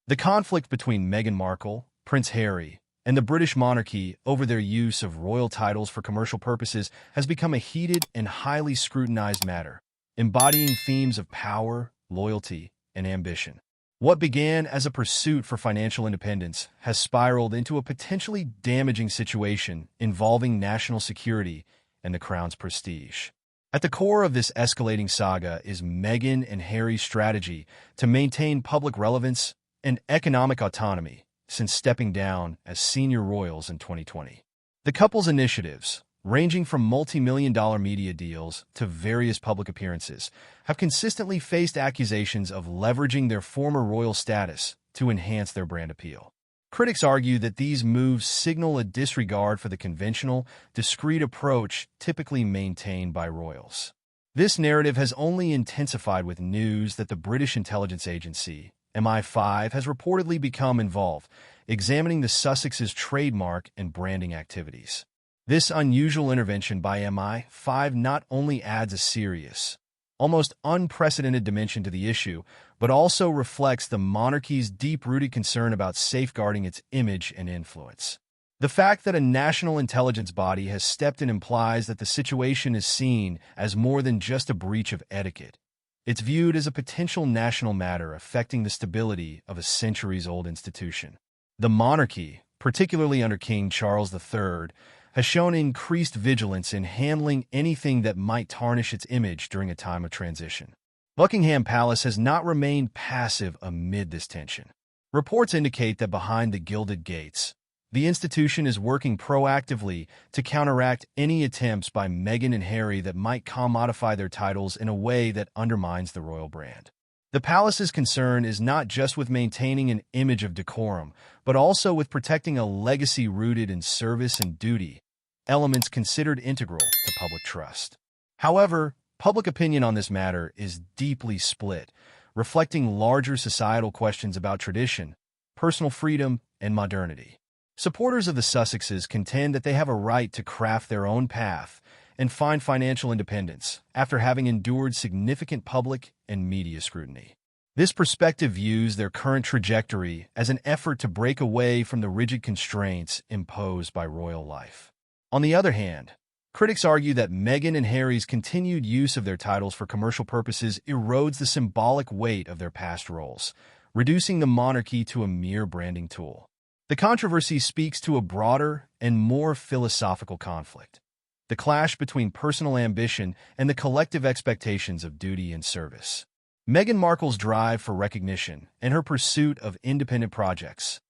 The conflict between Meghan Markle, Prince Harry, and the British monarchy over their use of royal titles for commercial purposes has become a heated and highly scrutinized matter, embodying themes of power, loyalty, and ambition. What began as a pursuit for financial independence has spiraled into a potentially damaging situation involving national security and the crown's prestige. At the core of this escalating saga is Meghan and Harry's strategy to maintain public relevance and economic autonomy since stepping down as senior royals in 2020. The couple's initiatives, ranging from multi-million-dollar media deals to various public appearances, have consistently faced accusations of leveraging their former royal status to enhance their brand appeal. Critics argue that these moves signal a disregard for the conventional, discreet approach typically maintained by royals. This narrative has only intensified with news that the British intelligence agency, MI5, has reportedly become involved, examining the Sussex's trademark and branding activities. This unusual intervention by MI5 not only adds a serious, almost unprecedented dimension to the issue, but also reflects the monarchy's deep-rooted concern about safeguarding its image and influence. The fact that a national intelligence body has stepped in implies that the situation is seen as more than just a breach of etiquette. It's viewed as a potential national matter affecting the stability of a centuries-old institution. The monarchy, particularly under King Charles III, has shown increased vigilance in handling anything that might tarnish its image during a time of transition. Buckingham Palace has not remained passive amid this tension. Reports indicate that behind the gilded gates, the institution is working proactively to counteract any attempts by Meghan and Harry that might commodify their titles in a way that undermines the royal brand. The palace's concern is not just with maintaining an image of decorum, but also with protecting a legacy rooted in service and duty, elements considered integral to public trust. However, public opinion on this matter is deeply split, reflecting larger societal questions about tradition, personal freedom, and modernity. Supporters of the Sussexes contend that they have a right to craft their own path and find financial independence after having endured significant public and media scrutiny. This perspective views their current trajectory as an effort to break away from the rigid constraints imposed by royal life. On the other hand, critics argue that Meghan and Harry's continued use of their titles for commercial purposes erodes the symbolic weight of their past roles, reducing the monarchy to a mere branding tool. The controversy speaks to a broader and more philosophical conflict, the clash between personal ambition and the collective expectations of duty and service. Meghan Markle's drive for recognition and her pursuit of independent projects,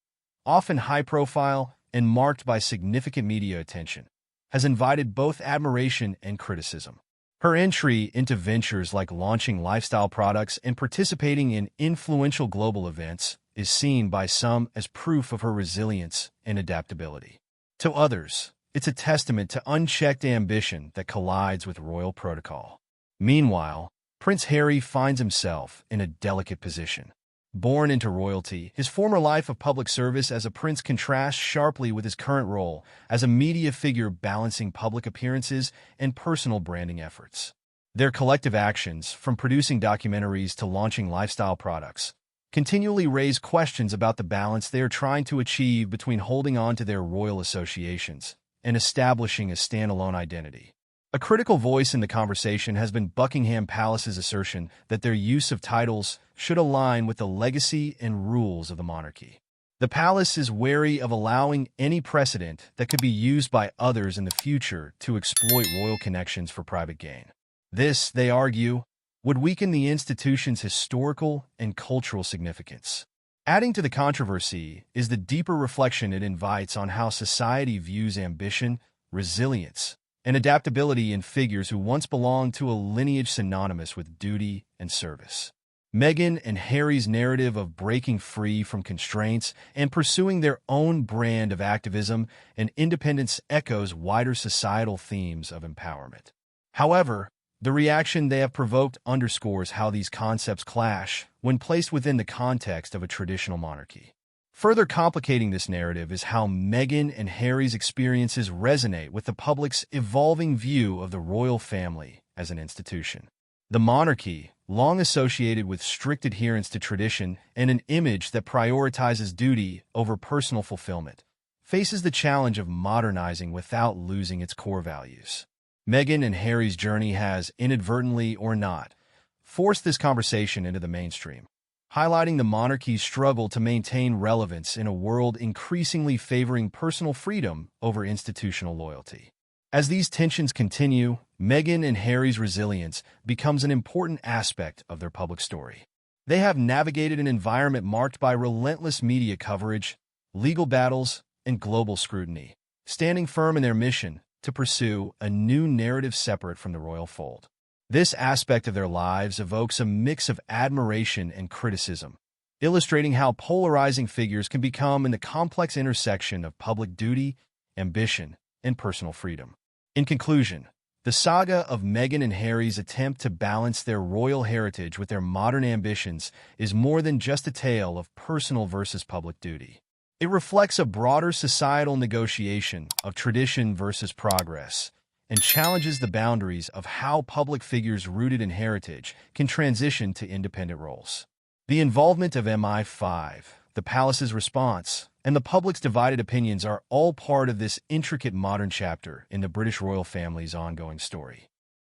often high-profile and marked by significant media attention, has invited both admiration and criticism. Her entry into ventures like launching lifestyle products and participating in influential global events is seen by some as proof of her resilience and adaptability. To others, it's a testament to unchecked ambition that collides with royal protocol. Meanwhile, Prince Harry finds himself in a delicate position. Born into royalty, his former life of public service as a prince contrasts sharply with his current role as a media figure balancing public appearances and personal branding efforts. Their collective actions, from producing documentaries to launching lifestyle products, continually raise questions about the balance they are trying to achieve between holding on to their royal associations and establishing a standalone identity. A critical voice in the conversation has been Buckingham Palace's assertion that their use of titles should align with the legacy and rules of the monarchy. The palace is wary of allowing any precedent that could be used by others in the future to exploit royal connections for private gain. This, they argue, would weaken the institution's historical and cultural significance. Adding to the controversy is the deeper reflection it invites on how society views ambition, resilience, and adaptability in figures who once belonged to a lineage synonymous with duty and service. Meghan and Harry's narrative of breaking free from constraints and pursuing their own brand of activism and independence echoes wider societal themes of empowerment. However, the reaction they have provoked underscores how these concepts clash when placed within the context of a traditional monarchy. Further complicating this narrative is how Meghan and Harry's experiences resonate with the public's evolving view of the royal family as an institution. The monarchy, long associated with strict adherence to tradition and an image that prioritizes duty over personal fulfillment, faces the challenge of modernizing without losing its core values. Meghan and Harry's journey has, inadvertently or not, forced this conversation into the mainstream, highlighting the monarchy's struggle to maintain relevance in a world increasingly favoring personal freedom over institutional loyalty. As these tensions continue, Meghan and Harry's resilience becomes an important aspect of their public story. They have navigated an environment marked by relentless media coverage, legal battles, and global scrutiny, standing firm in their mission to pursue a new narrative separate from the royal fold. This aspect of their lives evokes a mix of admiration and criticism, illustrating how polarizing figures can become in the complex intersection of public duty, ambition, and personal freedom. In conclusion, the saga of Meghan and Harry's attempt to balance their royal heritage with their modern ambitions is more than just a tale of personal versus public duty. It reflects a broader societal negotiation of tradition versus progress, and challenges the boundaries of how public figures rooted in heritage can transition to independent roles. The involvement of MI5, the palace's response, and the public's divided opinions are all part of this intricate modern chapter in the British royal family's ongoing story.